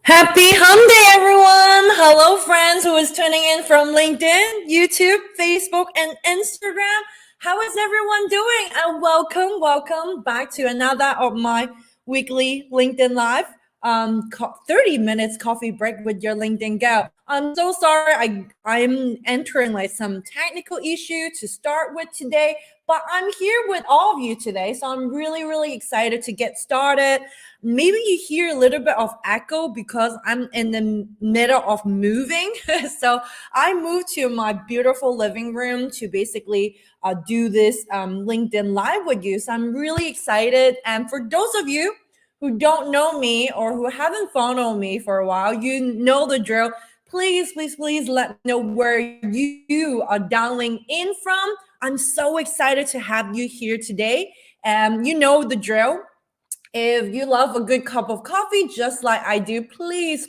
Happy Hum Day, everyone! Hello, friends who is tuning in from LinkedIn, YouTube, Facebook, and Instagram. How is everyone doing? And welcome back to another of my weekly LinkedIn Live. 30 minutes coffee break with your LinkedIn gal. I'm so sorry. I'm entering like some technical issue to start with today, but I'm here with all of you today. So I'm really excited to get started. Maybe you hear a little bit of echo because I'm in the middle of moving. So I moved to my beautiful living room to basically do this LinkedIn Live with you. So I'm really excited. And for those of you who don't know me or who haven't followed me for a while, you know the drill. Please let me know where you are dialing in from. I'm so excited to have you here today. You know the drill. If you love a good cup of coffee, just like I do, please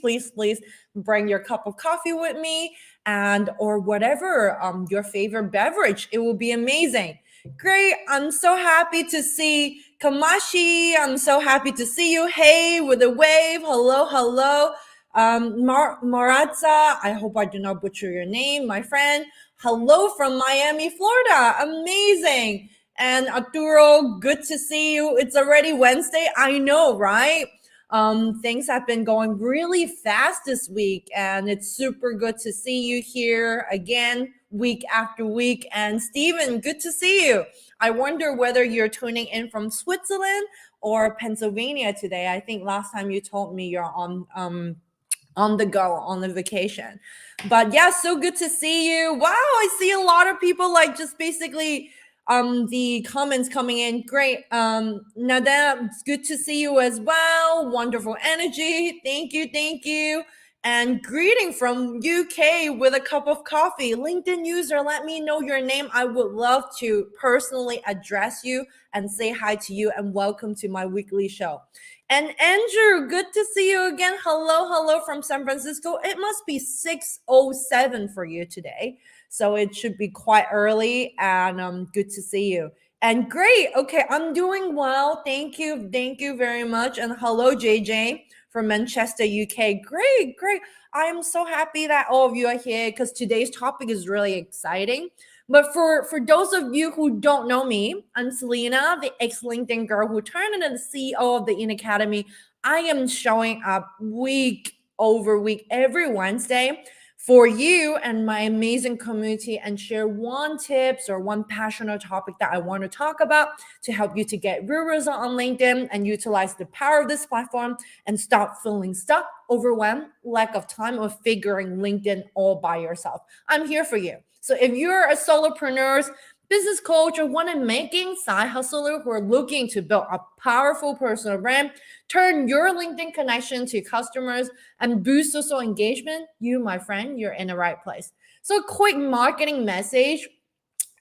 bring your cup of coffee with me and or whatever your favorite beverage. It will be amazing. Great. I'm so happy to see Kamashi. I'm so happy to see you. Hey, with a wave. Hello. Maratza, I hope I do not butcher your name, my friend. Hello from Miami, Florida. Amazing. And Arturo, good to see you. It's already Wednesday. I know, right? Things have been going really fast this week, and it's super good to see you here again, week after week. And Steven, good to see you. I wonder whether you're tuning in from Switzerland or Pennsylvania today. I think last time you told me you're on the go on the vacation. But yeah, so good to see you. Wow, I see a lot of people like just basically the comments coming in. Great. Nada, it's good to see you as well. Wonderful energy. Thank you. And greeting from UK with a cup of coffee. LinkedIn user, let me know your name. I would love to personally address you and say hi to you and welcome to my weekly show. And Andrew, good to see you again. Hello from San Francisco. It must be 6:07 for you today. So it should be quite early and good to see you. And great. Okay, I'm doing well. Thank you very much. And hello, JJ from Manchester, UK. Great. I am so happy that all of you are here because today's topic is really exciting. But for those of you who don't know me, I'm Selena, the ex-LinkedIn girl who turned into the CEO of the In Academy. I am showing up week over week every Wednesday for you and my amazing community and share one tips or one passionate topic that I want to talk about to help you to get real results on LinkedIn and utilize the power of this platform and stop feeling stuck, overwhelmed, lack of time, or figuring LinkedIn all by yourself. I'm here for you. So if you're a solopreneur, business coach, or one in making side hustler who are looking to build a powerful personal brand, turn your LinkedIn connection to customers and boost social engagement, you, my friend, you're in the right place. So a quick marketing message.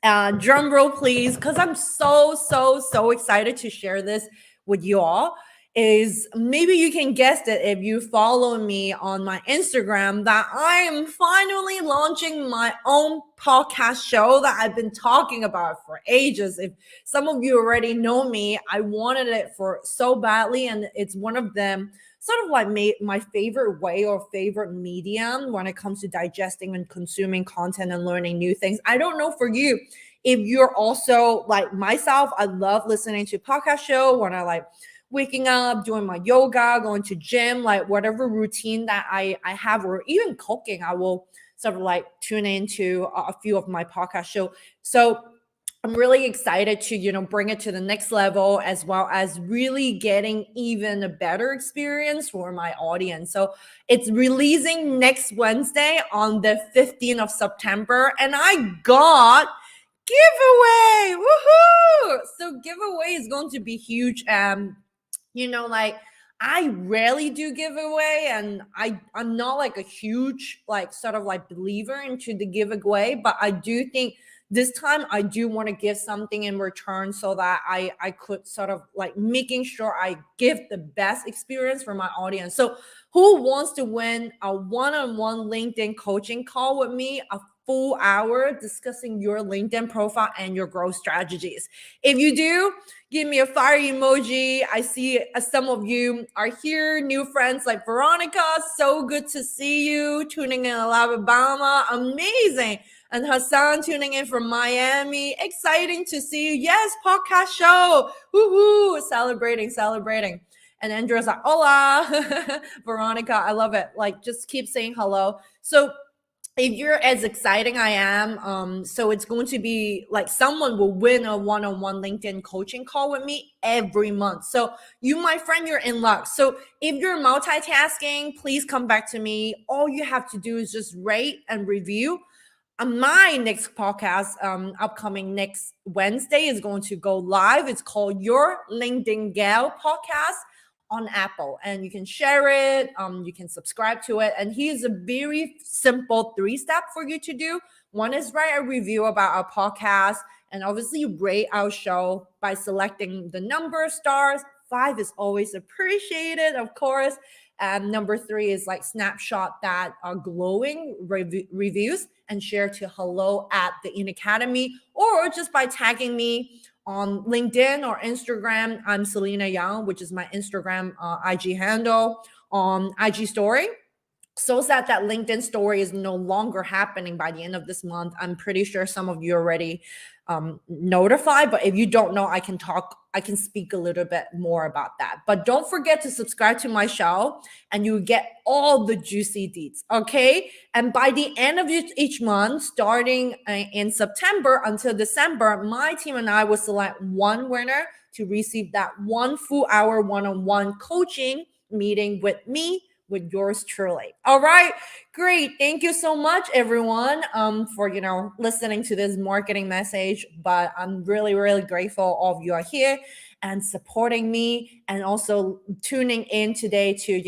Drum roll, please, because I'm so excited to share this with you all. Is maybe you can guess it if you follow me on my Instagram that I am finally launching my own podcast show that I've been talking about for ages. If some of you already know me, I wanted it for so badly, and it's one of them sort of like my favorite way or favorite medium when it comes to digesting and consuming content and learning new things. I don't know for you if you're also like myself. I love listening to podcast show when I like waking up, doing my yoga, going to gym, like whatever routine that I have, or even cooking, I will sort of like tune into a few of my podcast show. So I'm really excited to, bring it to the next level as well as really getting even a better experience for my audience. So it's releasing next Wednesday on the 15th of September. And I got giveaway. Woohoo! So giveaway is going to be huge. Like I rarely do giveaway, and I'm not like a huge like sort of like believer into the giveaway, but I do think this time I do want to give something in return so that I could sort of like making sure I give the best experience for my audience. So who wants to win a one-on-one LinkedIn coaching call with me, a full hour discussing your LinkedIn profile and your growth strategies. If you do, give me a fire emoji. I see some of you are here, new friends like Veronica. So good to see you tuning in Alabama. Amazing. And Hassan tuning in from Miami. Exciting to see you. Yes, podcast show. Woohoo. Celebrating. And Andrew's like, hola. Veronica, I love it. Like, just keep saying hello. So if you're as exciting I am, so it's going to be like someone will win a one-on-one LinkedIn coaching call with me every month. So you, my friend, you're in luck. So if you're multitasking, please come back to me. All you have to do is just rate and review. My next podcast, upcoming next Wednesday, is going to go live. It's called Your LinkedIn Gal Podcast on Apple, and you can share it. You can subscribe to it, and here's a very simple 3-step for you to do. One is write a review about our podcast, and obviously rate our show by selecting the number of stars. 5 is always appreciated, of course. And number 3 is like snapshot that are glowing reviews and share to hello at the In Academy, or just by tagging me on LinkedIn or Instagram. I'm Selena Young, which is my Instagram IG handle on IG story. So sad that LinkedIn story is no longer happening by the end of this month. I'm pretty sure some of you already notified, but if you don't know, I can speak a little bit more about that. But don't forget to subscribe to my show and you get all the juicy deets, okay? And by the end of each month, starting in September until December, my team and I will select one winner to receive that 1 full hour one-on-one coaching meeting with me, with yours truly. All right, great. Thank you so much, everyone, for listening to this marketing message. But I'm really, really grateful all of you are here and supporting me, and also tuning in today to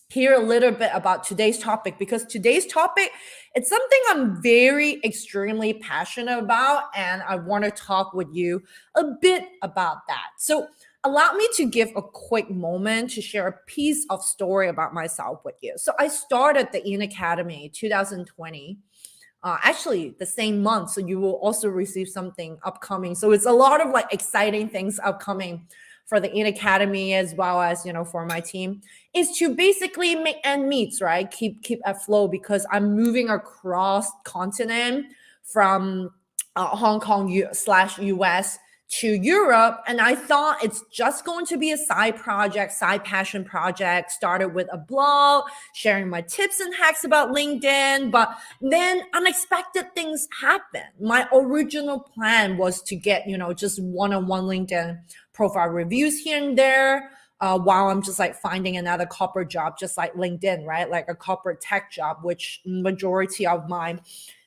hear a little bit about today's topic, because today's topic, it's something I'm very extremely passionate about, and I want to talk with you a bit about that. So allow me to give a quick moment to share a piece of story about myself with you. So I started the In Academy 2020, actually the same month. So you will also receive something upcoming. So it's a lot of like exciting things upcoming for the In Academy, as well as for my team, is to basically make ends meet, right? Keep afloat, because I'm moving across continent from Hong Kong /US to Europe. And I thought it's just going to be a side passion project. Started with a blog, sharing my tips and hacks about LinkedIn. But then unexpected things happen. My original plan was to get, just one-on-one LinkedIn profile reviews here and there, while I'm just like finding another corporate job, just like LinkedIn, right? Like a corporate tech job, which majority of my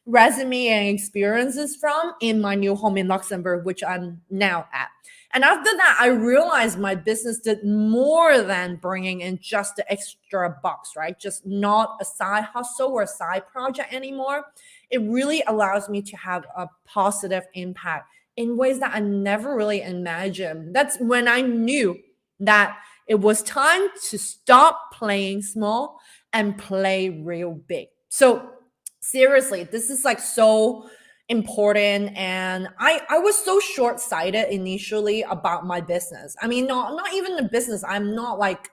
resume and experiences from in my new home in Luxembourg, which I'm now at. And after that, I realized my business did more than bringing in just the extra bucks, right? Just not a side hustle or a side project anymore. It really allows me to have a positive impact in ways that I never really imagined. That's when I knew that it was time to stop playing small and play real big. So seriously, this is like so important. And I was so short-sighted initially about my business. I mean, not even the business. I'm not like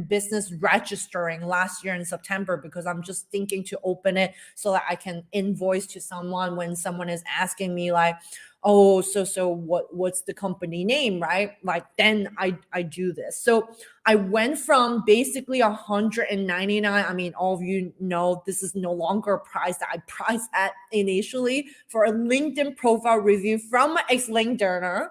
business registering last year in September, because I'm just thinking to open it so that I can invoice to someone when someone is asking me like, oh, so what's the company name, right? Like then I do this. So I went from basically 199. I mean, all of you know this is no longer a price that I priced at initially for a LinkedIn profile review from my ex-LinkedIner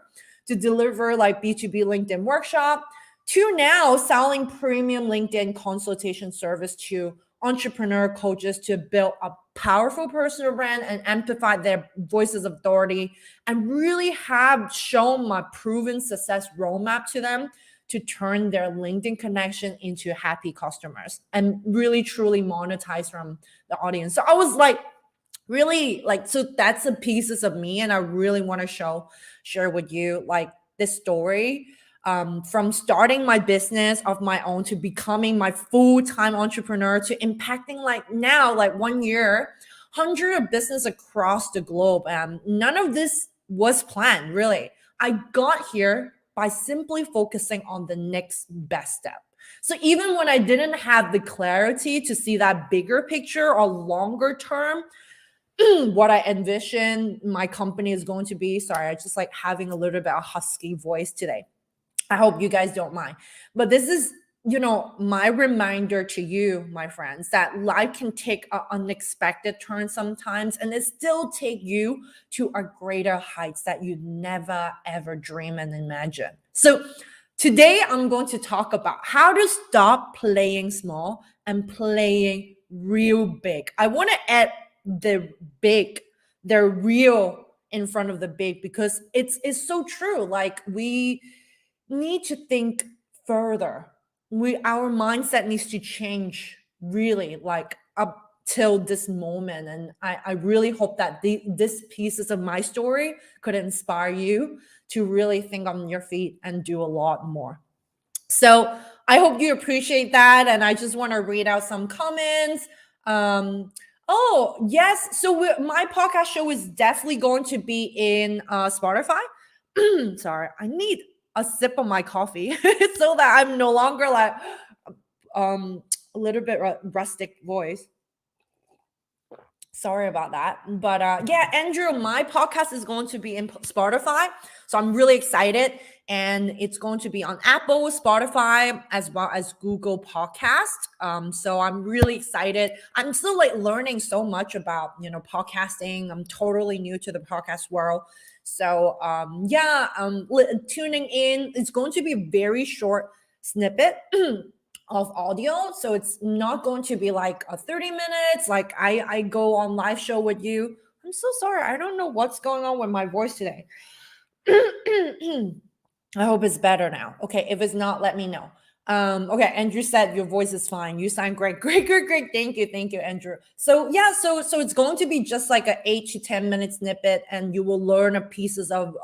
to deliver like B2B LinkedIn workshop, to now selling premium LinkedIn consultation service to entrepreneur coaches to build a powerful personal brand and amplify their voices of authority, and really have shown my proven success roadmap to them to turn their LinkedIn connection into happy customers and really truly monetize from the audience. So I was like, really like, so that's the pieces of me, and I really want to share with you like this story, from starting my business of my own to becoming my full-time entrepreneur to impacting like now, like 1 year, hundreds of business across the globe. And none of this was planned, really. I got here by simply focusing on the next best step. So even when I didn't have the clarity to see that bigger picture or longer term, what I envision my company is going to be. Sorry, I just like having a little bit of husky voice today. I hope you guys don't mind. But this is, my reminder to you, my friends, that life can take an unexpected turn sometimes, and it still take you to a greater heights that you never ever dream and imagine. So today I'm going to talk about how to stop playing small and playing real big. I want to add the big, the real in front of the big, because it's so true. Like, we need to think further. Our mindset needs to change, really, like up till this moment. And I really hope that this pieces of my story could inspire you to really think on your feet and do a lot more. So I hope you appreciate that. And I just want to read out some comments. Oh, yes. So my podcast show is definitely going to be in Spotify. Sorry, I need a sip of my coffee so that I'm no longer like a little bit rustic voice. Sorry about that. But yeah, Andrew, my podcast is going to be in Spotify. So I'm really excited. And it's going to be on Apple, Spotify, as well as Google Podcast. So I'm really excited. I'm still like learning so much about, podcasting. I'm totally new to the podcast world. So tuning in. It's going to be a very short snippet of audio, so it's not going to be like a 30 minutes like I go on live show with you. I'm so sorry, I don't know what's going on with my voice today. I hope it's better now. Okay, if it's not, let me know. Okay, Andrew said your voice is fine. You sound great. Great. Thank you, Andrew. So yeah, so it's going to be just like a 8 to 10 minute snippet, and you will learn a pieces of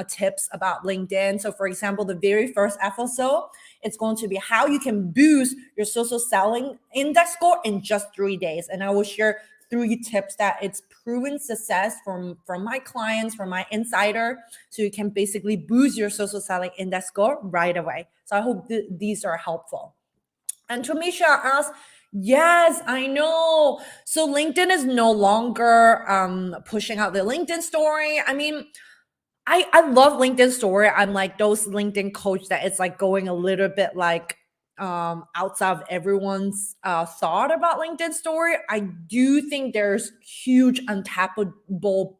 tips about LinkedIn. So for example, the very first episode, it's going to be how you can boost your social selling index score in just 3 days, and I will share 3 tips that it's proven success from my clients, from my insider, so you can basically boost your social selling index score right away. So I hope these are helpful. And Tomisha asked, yes, I know. So LinkedIn is no longer pushing out the LinkedIn story. I mean, I love LinkedIn story. I'm like those LinkedIn coach that it's like going a little bit like outside of everyone's thought about LinkedIn story. I do think there's huge untappable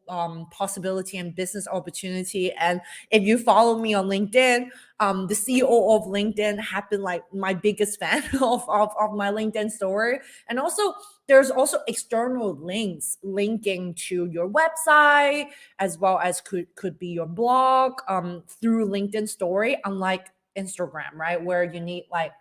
possibility and business opportunity. And if you follow me on LinkedIn, the CEO of LinkedIn have been like my biggest fan of my LinkedIn story. And also there's also external links linking to your website, as well as could be your blog through LinkedIn story, unlike Instagram, right, where you need like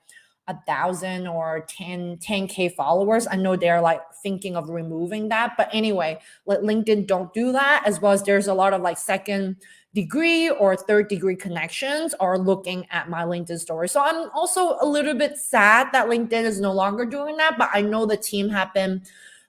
1,000 or 10K followers. I know they're like thinking of removing that, but anyway, let LinkedIn don't do that. As well as there's a lot of like second degree or third degree connections are looking at my LinkedIn story. So I'm also a little bit sad that LinkedIn is no longer doing that, but I know the team have been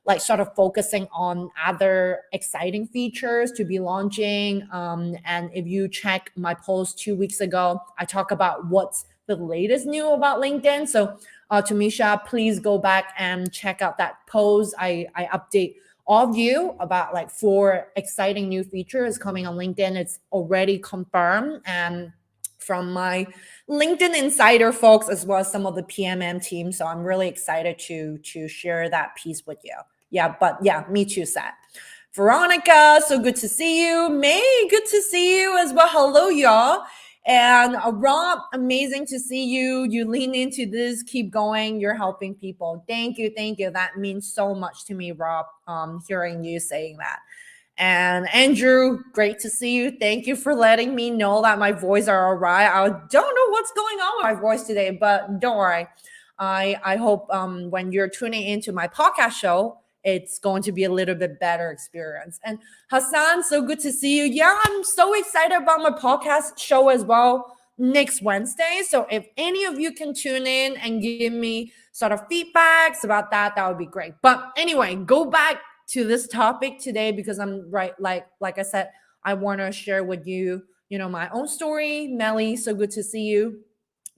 like sort of focusing on other exciting features to be launching. And if you check my post 2 weeks ago, I talk about what's the latest new about LinkedIn. So Tamisha, please go back and check out that post. I update all of you about like 4 exciting new features coming on LinkedIn. It's already confirmed, and from my LinkedIn insider folks, as well as some of the PMM team. So I'm really excited to share that piece with you. Yeah, but yeah, me too, Sat. Veronica, so good to see you. May, good to see you as well. Hello, y'all. And Rob, amazing to see you. You lean into this, keep going. You're helping people. Thank you. That means so much to me, Rob, hearing you saying that. And Andrew, great to see you. Thank you for letting me know that my voice are all right. I don't know what's going on with my voice today, but don't worry. I hope when you're tuning into my podcast show, it's going to be a little bit better experience. And Hassan, so good to see you. Yeah, I'm so excited about my podcast show as well next Wednesday. So if any of you can tune in and give me sort of feedbacks about that, that would be great. But anyway, go back to this topic today because I'm right, like I said, I want to share with you, my own story. Melly, so good to see you,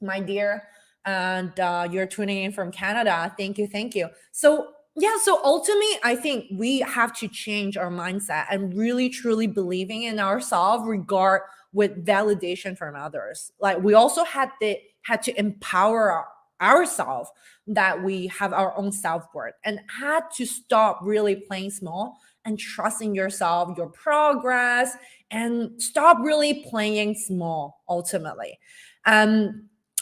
my dear. And you're tuning in from Canada. Thank you, thank you. So yeah, so ultimately, I think we have to change our mindset and really truly believing in ourselves, regard with validation from others. Like we also had to empower ourselves, that we have our own self-worth, and had to stop really playing small and trusting yourself, your progress, and stop really playing small ultimately.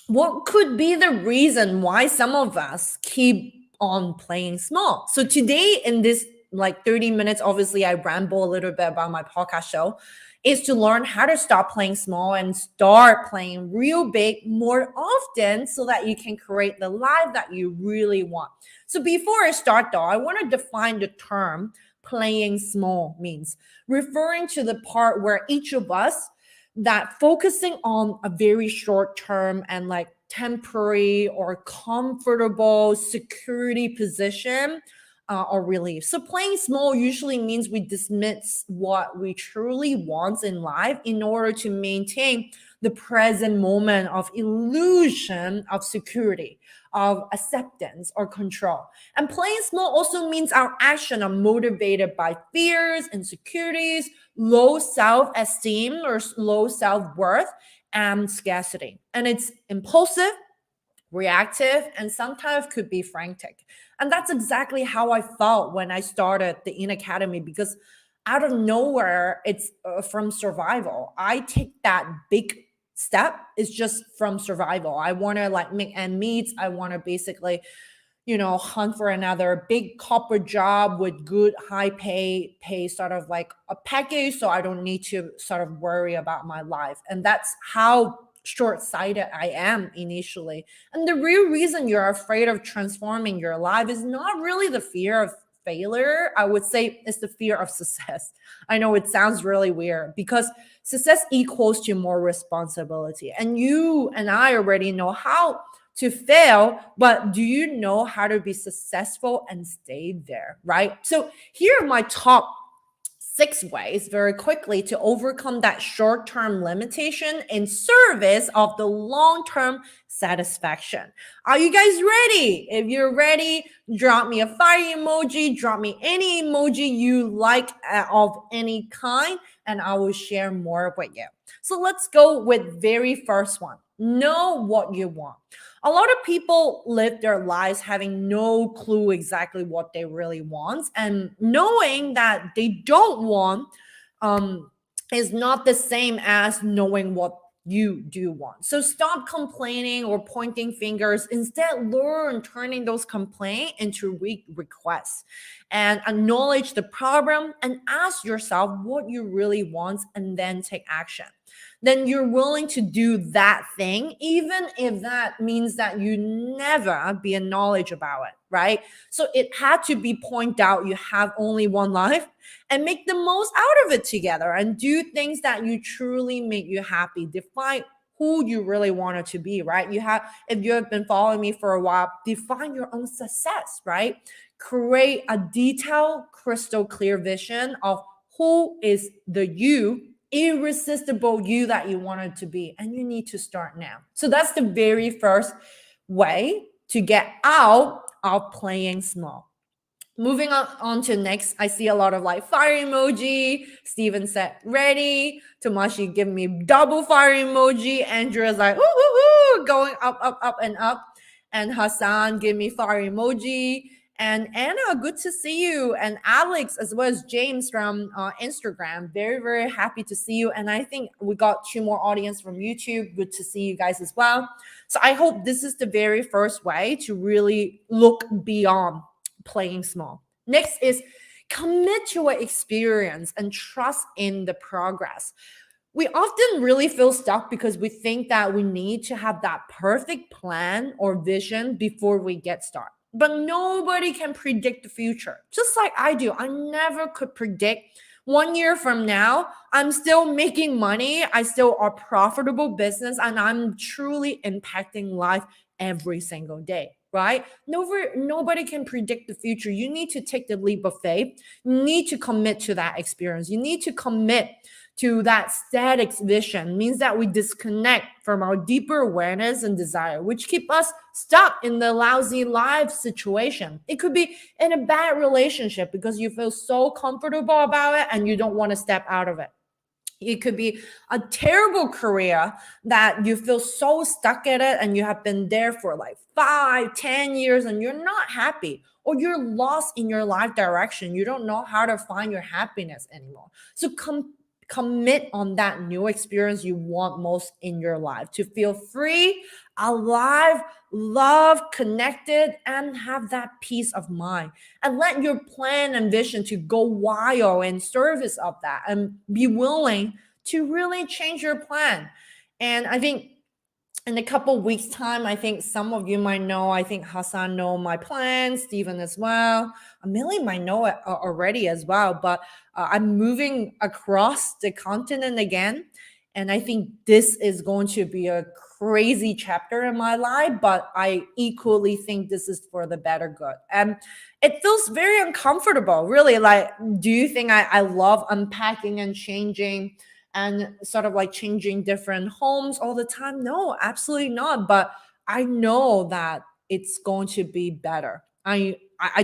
What could be the reason why some of us keep on playing small? So today in this like 30 minutes, obviously I ramble a little bit about my podcast show, is to learn how to stop playing small and start playing real big more often, so that you can create the life that you really want. So before I start though, I want to define the term playing small means, referring to the part where each of us that focusing on a very short term and like temporary or comfortable security position or relief. So playing small usually means we dismiss what we truly want in life in order to maintain the present moment of illusion of security, of acceptance or control. And playing small also means our action are motivated by fears, insecurities, low self-esteem or low self-worth, and scarcity. And it's impulsive, reactive, and sometimes could be frantic. And that's exactly how I felt when I started the In Academy, because out of nowhere, it's from survival. I take that big step is just from survival. I want to like make ends meet. I want to basically hunt for another big corporate job with good high pay sort of like a package, so I don't need to sort of worry about my life. And that's how short-sighted I am initially. And the real reason you're afraid of transforming your life is not really the fear of failure. I would say it's the fear of success. I know it sounds really weird, because success equals to more responsibility, and you and I already know how to fail, but do you know how to be successful and stay there, right? So here are my top 6 ways very quickly to overcome that short-term limitation in service of the long-term satisfaction. Are you guys ready? If you're ready, drop me a fire emoji, drop me any emoji you like of any kind, and I will share more with you. So let's go with very first one. Know what you want. A lot of people live their lives having no clue exactly what they really want, and knowing that they don't want is not the same as knowing what you do want. So stop complaining or pointing fingers. Instead, learn turning those complaints into requests, and acknowledge the problem and ask yourself what you really want, and then take action. Then you're willing to do that thing, even if that means that you never be acknowledged about it, right? So it had to be pointed out you have only one life, and make the most out of it together, and do things that you truly make you happy. Define who you really wanted to be, right? If you have been following me for a while, define your own success, right? Create a detailed, crystal clear vision of who is the you, irresistible you that you wanted to be, and you need to start now. So that's the very first way to get out of playing small. Moving on to next, I see a lot of like fire emoji. Steven said ready. Tomashi give me double fire emoji. Andrea's like ooh, ooh, ooh, going up, up, up, and up. And Hassan give me fire emoji. And Anna, good to see you. And Alex, as well as James from Instagram, very, very happy to see you. And I think we got 2 more audience from YouTube. Good to see you guys as well. So I hope this is the very first way to really look beyond playing small. Next is commit to an experience and trust in the progress. We often really feel stuck because we think that we need to have that perfect plan or vision before we get started. But nobody can predict the future, just like I do. I never could predict 1 year from now, I'm still making money, I still are profitable business, and I'm truly impacting life every single day, right? Nobody can predict the future. You need to take the leap of faith. You need to commit to that experience. You need to commit to that static vision. Means that we disconnect from our deeper awareness and desire, which keep us stuck in the lousy life situation. It could be in a bad relationship because you feel so comfortable about it and you don't want to step out of it. It could be a terrible career that you feel so stuck at it and you have been there for like 5, 10 years and you're not happy, or you're lost in your life direction. You don't know how to find your happiness anymore. So commit on that new experience you want most in your life, to feel free, alive, loved, connected, and have that peace of mind. And let your plan and vision to go wild in service of that, and be willing to really change your plan. And I think in a couple weeks time, I think some of you might know, I think Hassan know my plans, Stephen as well, Millie might know it already as well, but I'm moving across the continent again, and I think this is going to be a crazy chapter in my life, but I equally think this is for the better good. And it feels very uncomfortable, really. Like, do you think I love unpacking and changing and sort of like changing different homes all the time? No, absolutely not. But I know that it's going to be better. I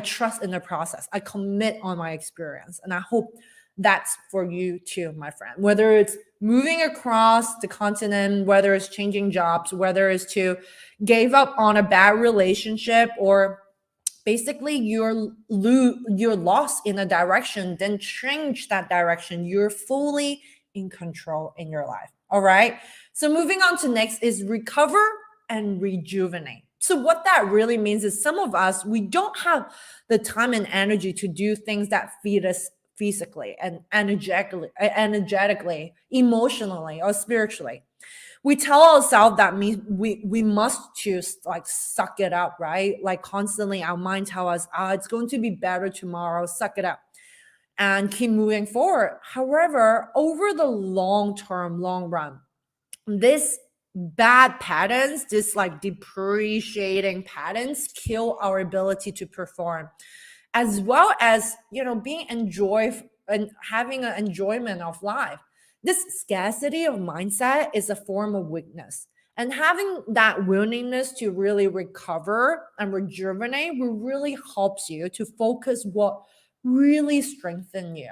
trust in the process. I commit on my experience, and I hope that's for you too, my friend. Whether it's moving across the continent, whether it's changing jobs, whether it's to give up on a bad relationship, or basically you're lost in a direction, then change that direction. You're fully in control in your life. All right. So moving on to next is recover and rejuvenate. So what that really means is some of us, we don't have the time and energy to do things that feed us physically and energetically, emotionally, or spiritually. We tell ourselves that we must choose, like, suck it up, right? Like constantly our mind tell us, it's going to be better tomorrow, suck it up and keep moving forward. However, over the long run, this bad patterns, this like depreciating patterns, kill our ability to perform, as well as, being enjoy and having an enjoyment of life. This scarcity of mindset is a form of weakness. And having that willingness to really recover and rejuvenate will really helps you to focus what really strengthen you.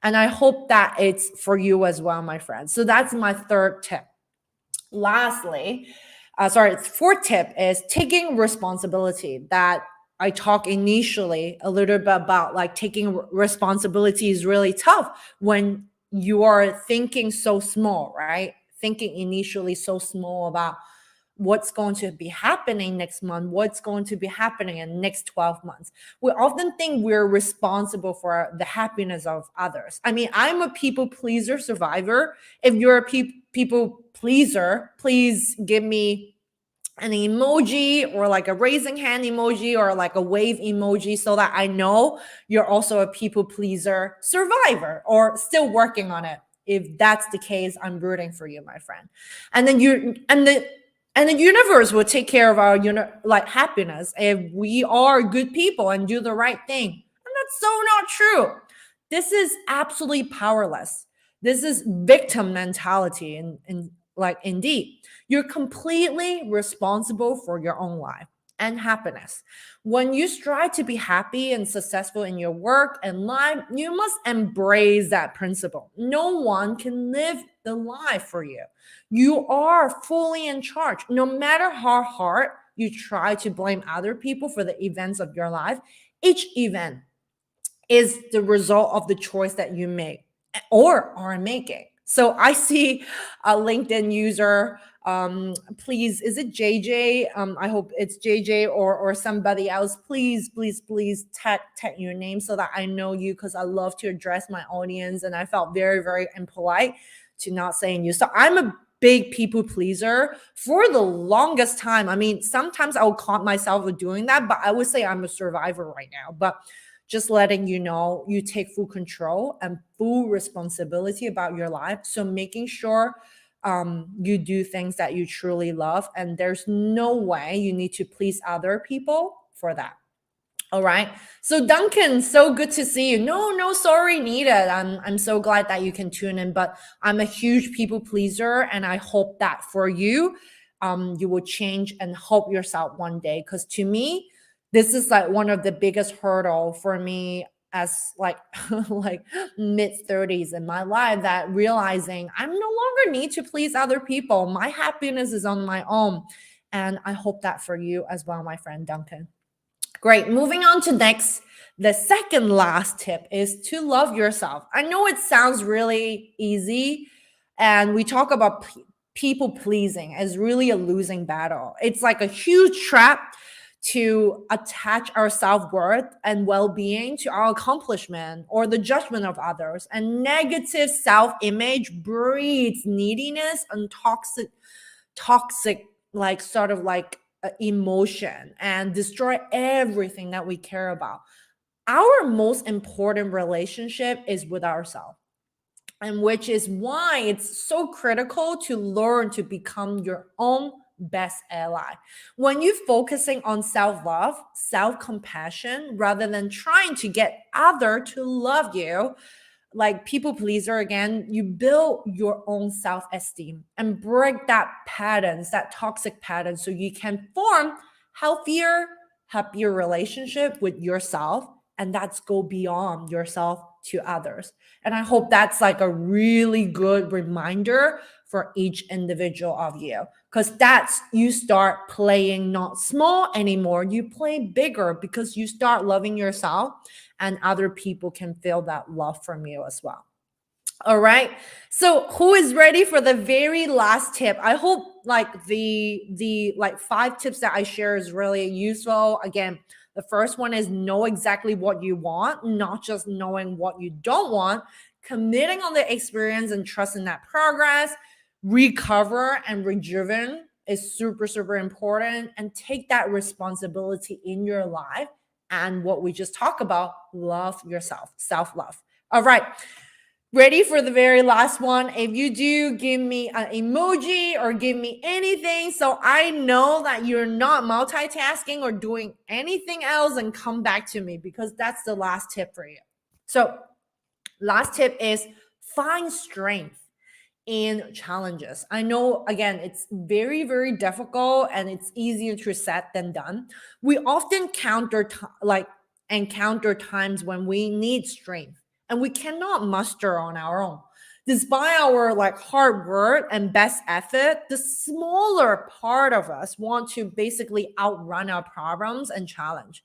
And I hope that it's for you as well, my friends. So that's my third tip. Lastly, fourth tip is taking responsibility. That I talked initially a little bit about, like, taking responsibility is really tough when you are thinking so small, right? Thinking initially so small about what's going to be happening next month, what's going to be happening in the next 12 months. We often think we're responsible for the happiness of others. I mean, I'm a people pleaser survivor. If you're a people pleaser, please give me an emoji, or like a raising hand emoji, or like a wave emoji, so that I know you're also a people pleaser survivor or still working on it. If that's the case, I'm rooting for you, my friend. And then the universe will take care of our like happiness if we are good people and do the right thing. And that's so not true. This is absolutely powerless. This is victim mentality, and like, indeed, you're completely responsible for your own life and happiness. When you strive to be happy and successful in your work and life, you must embrace that principle. No one can live the life for you. You are fully in charge. No matter how hard you try to blame other people for the events of your life, each event is the result of the choice that you make or are making. So I see a LinkedIn user, please, is it JJ? I hope it's JJ or somebody else. Please tag your name so that I know you, because I love to address my audience, and I felt very, very impolite to not saying you. So I'm a big people pleaser for the longest time. I mean, sometimes I'll caught myself doing that, but I would say I'm a survivor right now. But just letting you know, you take full control and full responsibility about your life. So making sure you do things that you truly love, and there's no way you need to please other people for that. All right. So Duncan, so good to see you. No sorry needed. I'm so glad that you can tune in, but I'm a huge people pleaser, and I hope that for you, you will change and help yourself one day. Because to me, this is like one of the biggest hurdle for me as like like mid 30s in my life, that realizing I'm no longer need to please other people. My happiness is on my own. And I hope that for you as well, my friend Duncan. Great. Moving on to next. The second last tip is to love yourself. I know it sounds really easy, and we talk about people pleasing as really a losing battle. It's like a huge trap to attach our self-worth and well-being to our accomplishment or the judgment of others. And negative self-image breeds neediness and toxic like sort of like emotion, and destroy everything that we care about. Our most important relationship is with ourselves, and which is why it's so critical to learn to become your own best ally. When you're focusing on self-love, self-compassion, rather than trying to get other to love you, like people pleaser again, you build your own self-esteem and break that toxic pattern, so you can form healthier, happier relationship with yourself, and that's go beyond yourself to others. And I hope that's like a really good reminder for each individual of you, because that's you start playing not small anymore, you play bigger, because you start loving yourself, and other people can feel that love from you as well. All right. So who is ready for the very last tip? I hope like the like 5 tips that I share is really useful. Again, the first one is know exactly what you want, not just knowing what you don't want, committing on the experience and trusting that progress, recover and rejuvenate is super, super important, and take that responsibility in your life. And what we just talked about, love yourself, self-love. All right. Ready for the very last one? If you do, give me an emoji or give me anything so I know that you're not multitasking or doing anything else, and come back to me, because that's the last tip for you. So, last tip is find strength in challenges. I know, again, it's very, very difficult and it's easier to said than done. We often encounter times when we need strength and we cannot muster on our own. Despite our like hard work and best effort, the smaller part of us want to basically outrun our problems and challenge.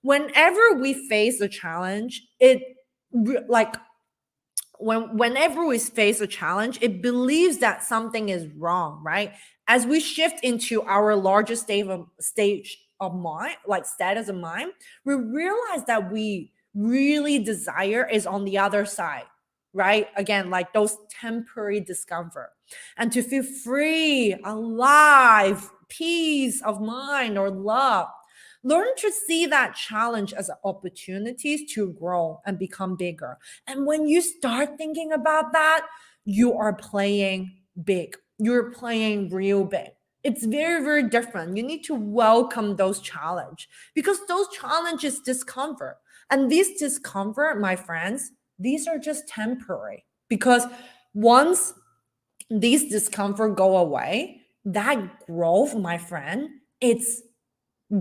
Whenever we face a challenge, like whenever we face a challenge, it believes that something is wrong, right? As we shift into our larger stage of mind, like status of mind, we realize that we really desire is on the other side, right? Again, like those temporary discomfort, and to feel free, alive, peace of mind, or love. Learn to see that challenge as opportunities to grow and become bigger. And when you start thinking about that, you are playing big. You're playing real big. It's very, very different. You need to welcome those challenges, because those challenges discomfort. And this discomfort, my friends, these are just temporary. Because once these discomfort go away, that growth, my friend, it's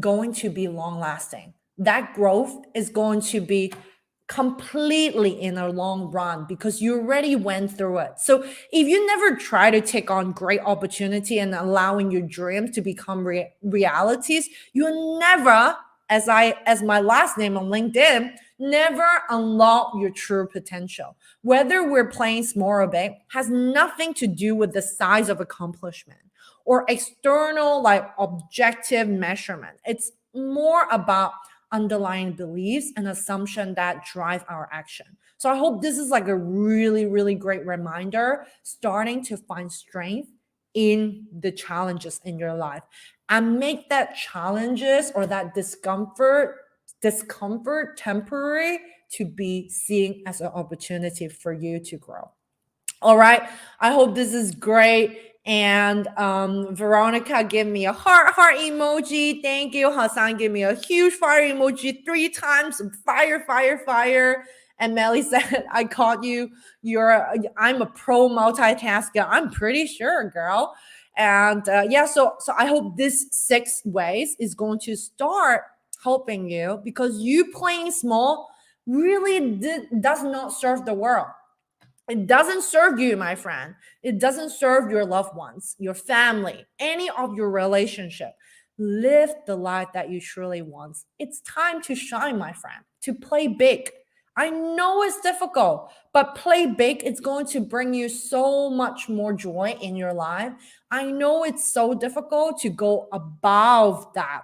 going to be long lasting. That growth is going to be completely in a long run, because you already went through it. So if you never try to take on great opportunity and allowing your dreams to become realities, you never, as my last name on LinkedIn, never unlock your true potential. Whether we're playing small or big has nothing to do with the size of accomplishment or external like objective measurement. It's more about underlying beliefs and assumption that drive our action. So I hope this is like a really, really great reminder, starting to find strength in the challenges in your life, and make that challenges or that discomfort temporary, to be seen as an opportunity for you to grow. All right. I hope this is great. And Veronica, give me a heart emoji. Thank you. Hassan, give me a huge fire emoji 3 times. Fire, fire, fire. And Melly said, I caught you. I'm a pro multitasker. I'm pretty sure, girl. And yeah, so I hope this 6 ways is going to start helping you, because you playing small really does not serve the world. It doesn't serve you, my friend. It doesn't serve your loved ones, your family, any of your relationship. Live the life that you truly want. It's time to shine, my friend, to play big. I know it's difficult, but play big. It's going to bring you so much more joy in your life. I know it's so difficult to go above that,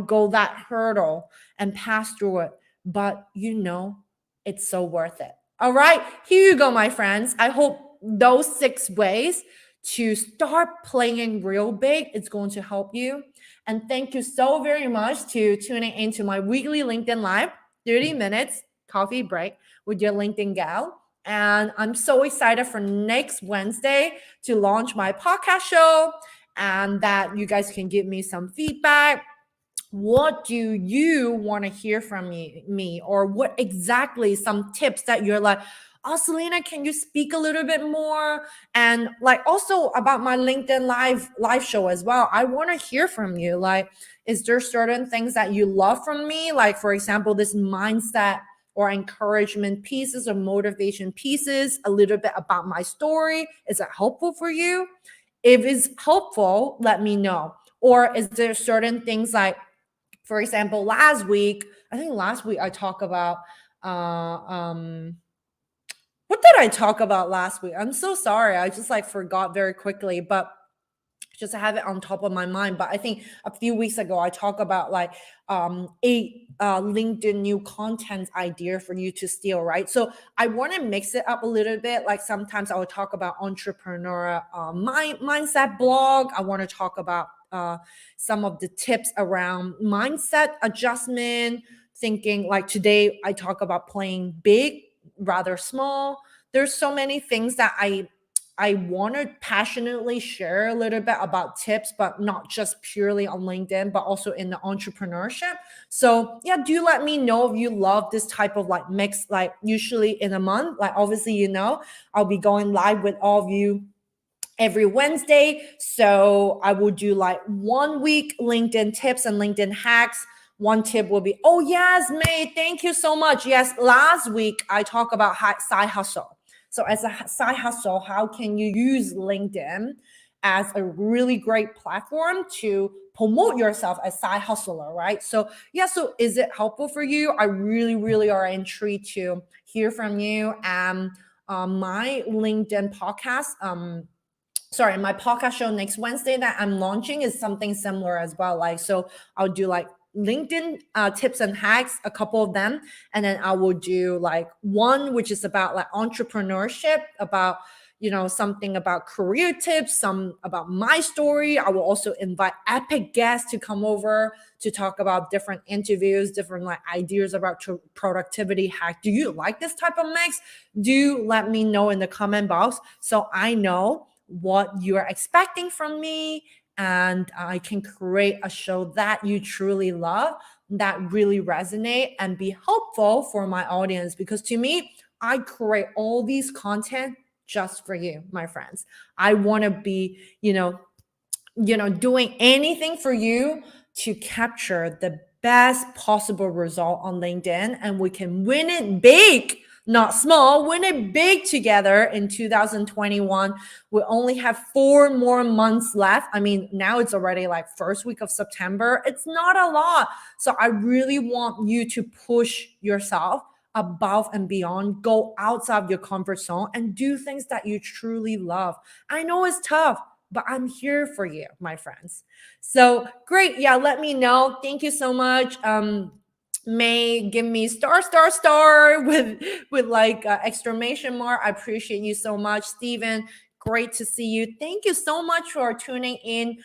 go that hurdle and pass through it, but it's so worth it. All right, here you go, my friends. I hope those 6 ways to start playing real big is going to help you. And thank you so very much to tuning into my weekly LinkedIn Live, 30 minutes coffee break with your LinkedIn gal. And I'm so excited for next Wednesday to launch my podcast show, and that you guys can give me some feedback. What do you want to hear from me, or what exactly some tips that you're like, oh, Selena, can you speak a little bit more? And like also about my LinkedIn live show as well, I want to hear from you. Like, is there certain things that you love from me, like for example this mindset or encouragement pieces or motivation pieces, a little bit about my story? Is it helpful for you? If it's helpful, let me know. Or is there certain things like, for example, last week I talked about what did I talk about last week? I'm so sorry. I just like forgot very quickly, but just have it on top of my mind. But I think a few weeks ago I talked about like 8 LinkedIn new content idea for you to steal, right? So I want to mix it up a little bit. Like sometimes I will talk about entrepreneur mindset blog. I want to talk about some of the tips around mindset adjustment, thinking. Like today I talk about playing big rather small. There's so many things that I want to passionately share a little bit about tips, but not just purely on LinkedIn, but also in the entrepreneurship. So yeah, do let me know if you love this type of like mix. Like usually in a month, like obviously I'll be going live with all of you every Wednesday. So I will do like 1 week LinkedIn tips and LinkedIn hacks. One tip will be, oh yes, May, thank you so much. Yes, last week I talked about side hustle. So as a side hustle, how can you use LinkedIn as a really great platform to promote yourself as side hustler, right? So yeah, so is it helpful for you? I really, really are intrigued to hear from you. And my LinkedIn podcast, my podcast show next Wednesday that I'm launching is something similar as well. Like, so I'll do like LinkedIn tips and hacks, a couple of them. And then I will do like one, which is about like entrepreneurship, about, something about career tips, some about my story. I will also invite epic guests to come over to talk about different interviews, different like ideas about productivity hack. Do you like this type of mix? Do let me know in the comment box so I know what you are expecting from me, and I can create a show that you truly love, that really resonate and be helpful for my audience. Because to me, I create all these content just for you, my friends. I want to be, doing anything for you to capture the best possible result on LinkedIn, and we can win it big, not small, win it big together in 2021. We only have 4 more months left. I mean, now it's already like first week of September. It's not a lot. So I really want you to push yourself above and beyond, go outside of your comfort zone and do things that you truly love. I know it's tough, but I'm here for you, my friends. So great. Yeah, let me know. Thank you so much. May give me star with like exclamation mark. I appreciate you so much, Stephen. Great to see you. Thank you so much for tuning in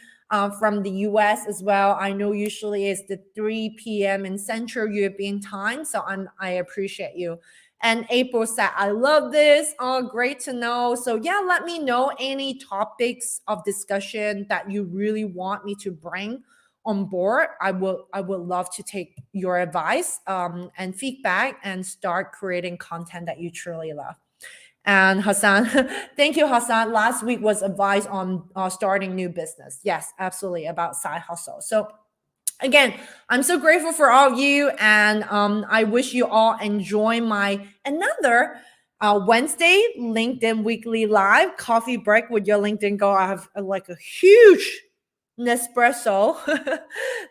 from the US as well. I know usually it's the 3 p.m. in Central European time, so I appreciate you. And April said, I love this. Oh, great to know. So yeah, let me know any topics of discussion that you really want me to bring on board. I would love to take your advice and feedback and start creating content that you truly love. And Hassan, thank you, Hassan. Last week was advice on starting new business. Yes, absolutely, about side hustle. So again, I'm so grateful for all of you, and I wish you all enjoy my another Wednesday LinkedIn Weekly Live coffee break with your LinkedIn Go. I have like a huge Nespresso,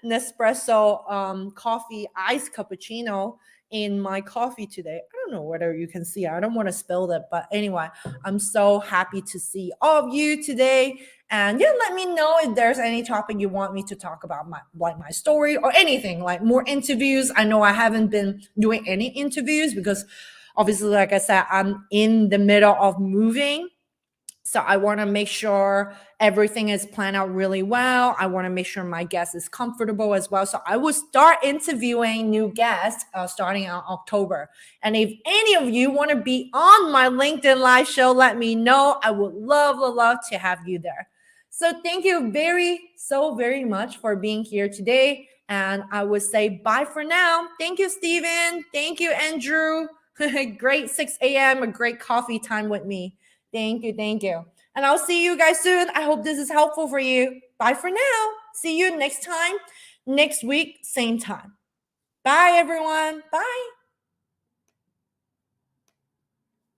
Nespresso coffee iced cappuccino in my coffee today. I don't know whether you can see. I don't want to spill it, but anyway, I'm so happy to see all of you today. And yeah, let me know if there's any topic you want me to talk about, my story or anything, like more interviews. I know I haven't been doing any interviews because obviously, like I said, I'm in the middle of moving. So I want to make sure everything is planned out really well. I want to make sure my guest is comfortable as well. So I will start interviewing new guests starting in October. And if any of you want to be on my LinkedIn live show, let me know. I would love to have you there. So thank you very much for being here today. And I would say bye for now. Thank you, Stephen. Thank you, Andrew. Great 6 a.m., a great coffee time with me. Thank you. Thank you. And I'll see you guys soon. I hope this is helpful for you. Bye for now. See you next time, next week, same time. Bye, everyone. Bye.